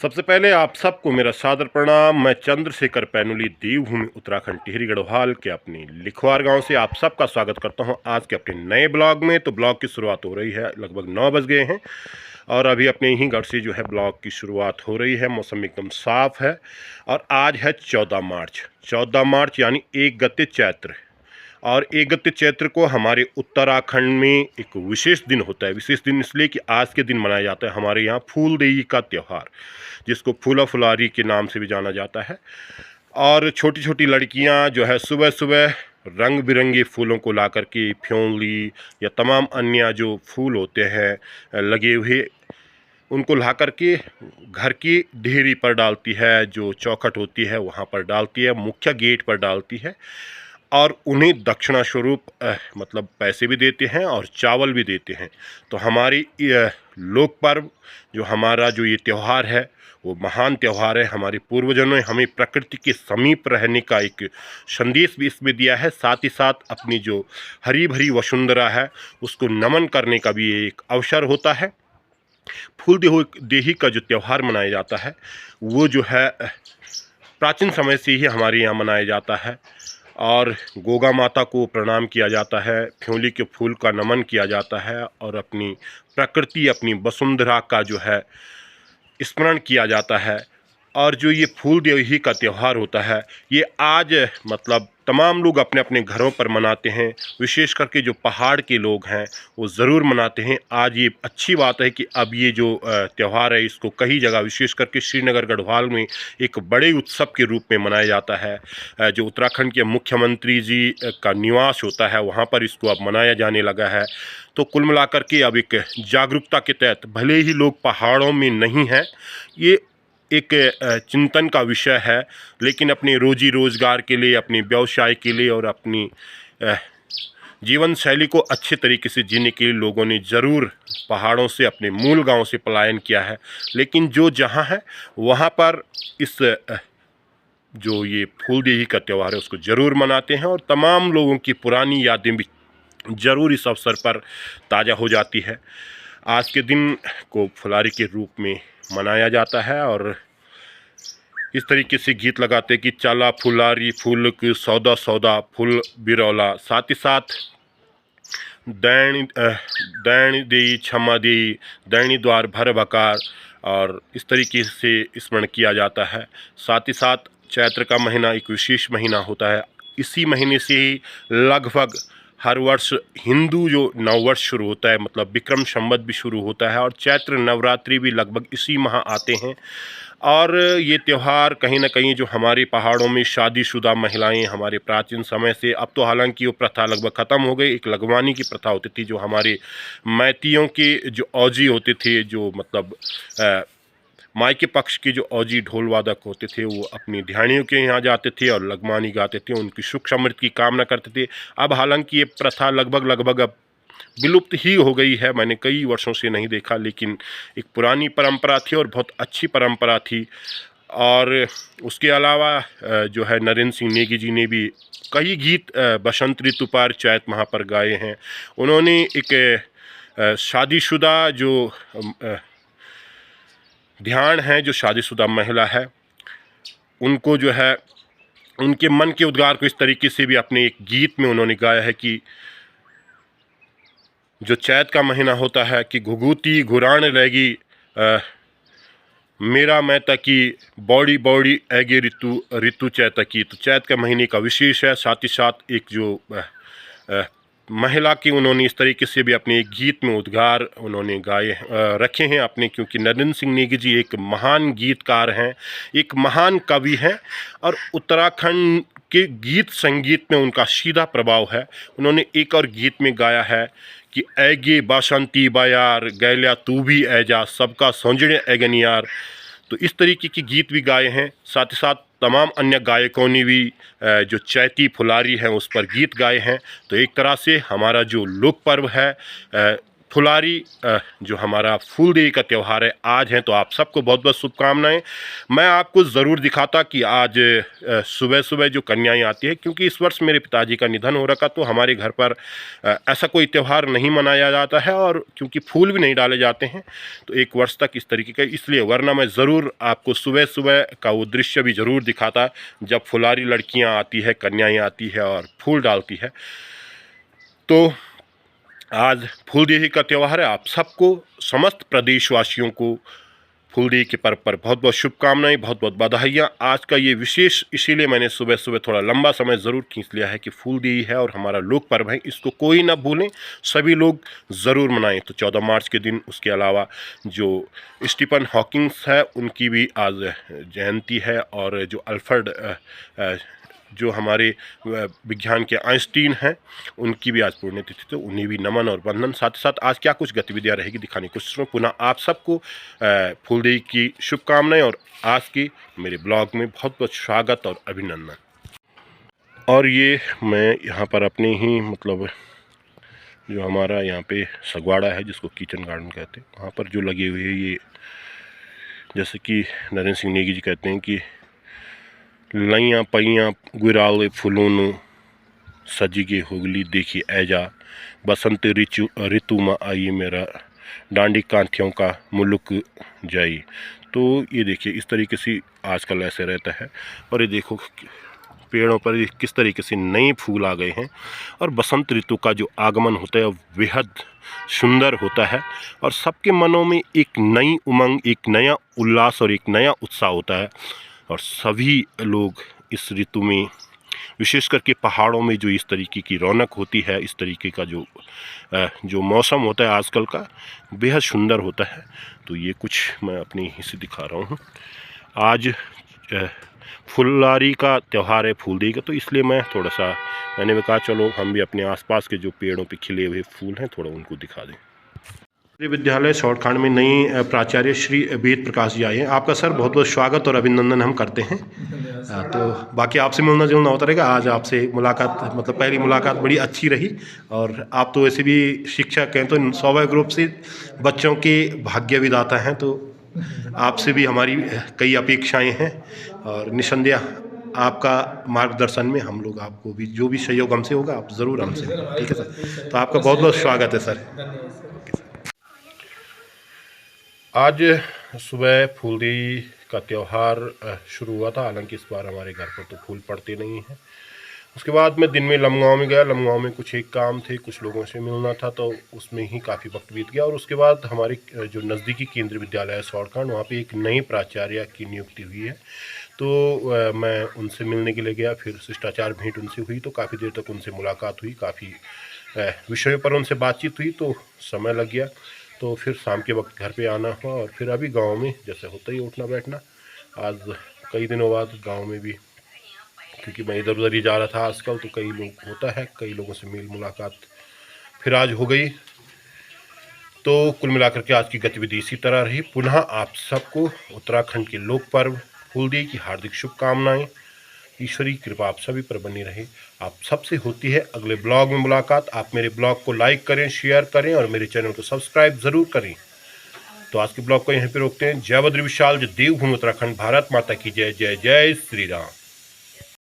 सबसे पहले आप सबको मेरा सादर प्रणाम। मैं चंद्रशेखर पैनुली देवभूमि उत्तराखंड टिहरी गढ़वाल के अपने लिखवार गांव से आप सबका स्वागत करता हूं आज के अपने नए ब्लॉग में। तो ब्लॉग की शुरुआत हो रही है, लगभग 9 बज गए हैं और अभी अपने ही घर से जो है ब्लॉग की शुरुआत हो रही है। मौसम एकदम साफ है और आज है 14 मार्च यानी एक गते चैत्र। और एक गते चैत्र को हमारे उत्तराखंड में एक विशेष दिन होता है। विशेष दिन इसलिए कि आज के दिन मनाया जाता है हमारे यहाँ फूलदेई का त्यौहार, जिसको फूला फुलारी के नाम से भी जाना जाता है। और छोटी छोटी लड़कियां जो है सुबह सुबह रंग बिरंगे फूलों को ला करके फ्योंली या तमाम अन्य जो फूल होते हैं लगे हुए, उनको ला करके घर की ढेरी पर डालती है। जो चौखट होती है वहाँ पर डालती है, मुख्य गेट पर डालती है और उन्हें दक्षिणा स्वरूप मतलब पैसे भी देते हैं और चावल भी देते हैं। तो हमारी लोक पर्व जो हमारा जो ये त्यौहार है वो महान त्यौहार है। हमारे पूर्वजों ने हमें प्रकृति के समीप रहने का एक संदेश भी इसमें दिया है। साथ ही साथ अपनी जो हरी भरी वसुंधरा है उसको नमन करने का भी एक अवसर होता है। फूल देही का जो त्यौहार मनाया जाता है वो जो है प्राचीन समय से ही हमारे यहाँ मनाया जाता है और गोगा माता को प्रणाम किया जाता है, फ्योंली के फूल का नमन किया जाता है और अपनी प्रकृति, अपनी वसुंधरा का जो है स्मरण किया जाता है। और जो ये फूल देही का त्यौहार होता है ये आज मतलब तमाम लोग अपने अपने घरों पर मनाते हैं। विशेष करके जो पहाड़ के लोग हैं वो ज़रूर मनाते हैं। आज ये अच्छी बात है कि अब ये जो त्यौहार है इसको कई जगह विशेष करके श्रीनगर गढ़वाल में एक बड़े उत्सव के रूप में मनाया जाता है। जो उत्तराखंड के मुख्यमंत्री जी का निवास होता है वहाँ पर इसको अब मनाया जाने लगा है। तो कुल मिलाकर के अब एक जागरूकता के तहत भले ही लोग पहाड़ों में नहीं हैं, ये एक चिंतन का विषय है, लेकिन अपने रोजी रोज़गार के लिए, अपने व्यवसाय के लिए और अपनी जीवन शैली को अच्छे तरीके से जीने के लिए लोगों ने ज़रूर पहाड़ों से, अपने मूल गांव से पलायन किया है। लेकिन जो जहां है वहां पर इस जो ये फूलदेही का त्यौहार है उसको ज़रूर मनाते हैं और तमाम लोगों की पुरानी यादें भी ज़रूर इस अवसर पर ताज़ा हो जाती है। आज के दिन को फुलारी के रूप में मनाया जाता है और इस तरीके से गीत लगाते कि चाला फुलारी फूल की सौदा सौदा फूल बिरौला, साथ ही साथ दैण देई क्षमा देई दैणी द्वार भर बकार, और इस तरीके से स्मरण किया जाता है। साथ ही साथ चैत्र का महीना एक विशेष महीना होता है। इसी महीने से ही लगभग हर वर्ष हिंदू जो नववर्ष शुरू होता है, मतलब विक्रम संवत भी शुरू होता है और चैत्र नवरात्रि भी लगभग इसी माह आते हैं। और ये त्यौहार कहीं ना कहीं जो हमारे पहाड़ों में शादीशुदा महिलाएं हमारे प्राचीन समय से, अब तो हालांकि वो प्रथा लगभग ख़त्म हो गई, एक लगवानी की प्रथा होती थी। जो हमारे मैतियों के जो औजी होते थे, जो मतलब मायके पक्ष के जो औजी ढोल वादक होते थे, वो अपनी ध्यानियों के यहाँ जाते थे और लगवानी गाते थे, उनकी सुख समृद्धि की कामना करते थे। अब हालांकि ये प्रथा लगभग अब विलुप्त ही हो गई है। मैंने कई वर्षों से नहीं देखा, लेकिन एक पुरानी परंपरा थी और बहुत अच्छी परंपरा थी। और उसके अलावा जो है नरेंद्र सिंह नेगी जी ने भी कई गीत बसंत ऋतु पर, चैत माह पर गाए हैं। उन्होंने एक शादीशुदा जो ध्यान है, जो शादीशुदा महिला है, उनको जो है उनके मन के उद्गार को इस तरीके से भी अपने एक गीत में उन्होंने गाया है कि जो चैत का महीना होता है कि घुघुती घुरान रहेगी मेरा मैं तकी बौड़ी बौड़ी ऐगे ऋतु ऋतु चैत की। तो चैत के महीने का विशेष है। साथ ही साथ एक जो महिला की उन्होंने इस तरीके से भी अपने एक गीत में उद्गार उन्होंने गाए रखे हैं अपने, क्योंकि नरेंद्र सिंह नेगी जी एक महान गीतकार हैं, एक महान कवि हैं और उत्तराखंड के गीत संगीत में उनका सीधा प्रभाव है। उन्होंने एक और गीत में गाया है कि ऐगे बासंती बायार गैल्या तू भी ऐजा सबका सौंजड़े ऐगन यार। तो इस तरीके के गीत भी गाए हैं। साथ ही साथ तमाम अन्य गायकों ने भी जो चैती फुलारी है उस पर गीत गाए हैं। तो एक तरह से हमारा जो लोक पर्व है फुलारी जो हमारा फूलदेई का त्यौहार है आज है, तो आप सबको बहुत बहुत शुभकामनाएं। मैं आपको ज़रूर दिखाता कि आज सुबह सुबह जो कन्याएं आती है, क्योंकि इस वर्ष मेरे पिताजी का निधन हो रखा, तो हमारे घर पर ऐसा कोई त्यौहार नहीं मनाया जाता है, और क्योंकि फूल भी नहीं डाले जाते हैं तो एक वर्ष तक इस तरीके का, इसलिए वरना मैं ज़रूर आपको सुबह सुबह का वो दृश्य भी ज़रूर दिखाता जब फुलारी लड़कियाँ आती है, कन्याएँ आती है और फूल डालती है। तो आज फूलदेई का त्यौहार है। आप सबको, समस्त प्रदेशवासियों को फूलदेई के पर्व पर बहुत बहुत शुभकामनाएं, बहुत बहुत बधाइयाँ। आज का ये विशेष इसीलिए मैंने सुबह सुबह थोड़ा लंबा समय ज़रूर खींच लिया है कि फूलदेई है और हमारा लोक पर्व है, इसको कोई ना भूलें, सभी लोग ज़रूर मनाएं। तो 14 मार्च के दिन, उसके अलावा जो स्टीफन हॉकिंग्स है उनकी भी आज जयंती है, और जो अल्फ्रेड जो हमारे विज्ञान के आइंस्टीन हैं उनकी भी आज पुण्यतिथि, तो उन्हें भी नमन और वंदन। साथ ही साथ आज क्या कुछ गतिविधियां रहेगी दिखाने की कोशिश करूँ। पुनः आप सबको फूलदेई की शुभकामनाएं, और आज की मेरे ब्लॉग में बहुत बहुत स्वागत और अभिनंदन। और ये मैं यहाँ पर अपने ही मतलब जो हमारा यहाँ पे सगवाड़ा है, जिसको किचन गार्डन कहते हैं, वहाँ पर जो लगे हुए ये, जैसे कि नरेंद्र सिंह नेगी जी कहते हैं कि लइयां पइयां गुराले फूलों सजी के होगली देखी ऐजा, बसंत ऋतु में आई मेरा डांडी कांठियों का मुल्क जाई। तो ये देखिए इस तरीके से आजकल ऐसे रहता है। और ये देखो पेड़ों पर किस तरीके से नए फूल आ गए हैं, और बसंत ऋतु का जो आगमन होता है बेहद सुंदर होता है, और सबके मनों में एक नई उमंग, एक नया उल्लास और एक नया उत्साह होता है। और सभी लोग इस ऋतु में, विशेष करके पहाड़ों में जो इस तरीके की रौनक होती है, इस तरीके का जो मौसम होता है आजकल का, बेहद सुंदर होता है। तो ये कुछ मैं अपने यहीं से दिखा रहा हूँ। आज फुलवारी का त्यौहार है, फूलदेई का, तो इसलिए मैं थोड़ा सा, मैंने कहा चलो हम भी अपने आसपास के जो पेड़ों पे खिले हुए फूल हैं थोड़ा उनको दिखा दें। विद्यालय सौड़खांड में नई प्राचार्य श्री वेद प्रकाश जी आए हैं। आपका सर बहुत बहुत स्वागत और अभिनंदन हम करते हैं। तो बाकी आपसे मिलना जुलना होता रहेगा। आज आपसे मुलाकात, मतलब पहली मुलाकात बड़ी अच्छी रही, और आप तो वैसे भी शिक्षक हैं, तो स्वाभाविक रूप से बच्चों के भाग्य विधाता हैं, तो आपसे भी हमारी कई अपेक्षाएँ हैं, और निसंदेह आपका मार्गदर्शन में हम लोग आपको भी जो भी सहयोग हमसे होगा आप ज़रूर हमसे, ठीक है सर। तो आपका बहुत बहुत स्वागत है सर। आज सुबह फूलदेई का त्यौहार शुरू हुआ था, हालांकि इस बार हमारे घर पर तो फूल पड़ते नहीं हैं। उसके बाद मैं दिन में लमगांव में गया, लमगांव में कुछ एक काम थे, कुछ लोगों से मिलना था, तो उसमें ही काफ़ी वक्त बीत गया। और उसके बाद हमारे जो नज़दीकी केंद्रीय विद्यालय है सौड़खांड, वहाँ पे एक नई प्राचार्य की नियुक्ति हुई है, तो मैं उनसे मिलने के लिए गया। फिर शिष्टाचार भेंट उनसे हुई, तो काफ़ी देर तक उनसे मुलाकात हुई, काफ़ी विषयों पर उनसे बातचीत हुई, तो समय लग गया। तो फिर शाम के वक्त घर पे आना हुआ, और फिर अभी गांव में जैसे होता ही उठना बैठना। आज कई दिनों बाद गांव में भी, क्योंकि मैं इधर उधर ही जा रहा था आजकल, तो कई लोग होता है, कई लोगों से मेल मुलाकात फिर आज हो गई। तो कुल मिलाकर के आज की गतिविधि इसी तरह रही। पुनः आप सबको उत्तराखंड के लोक पर्व फूलदेई की हार्दिक शुभकामनाएं। ईश्वरी कृपा आप सभी पर बनी रहे। आप सबसे होती है अगले ब्लॉग में मुलाकात। आप मेरे ब्लॉग को लाइक करें, शेयर करें, और मेरे चैनल को सब्सक्राइब ज़रूर करें। तो आज के ब्लॉग को यहीं पे रोकते हैं। जय बद्री विशाल, जय देवभूमि उत्तराखंड, भारत माता की जय। जय जय श्री राम।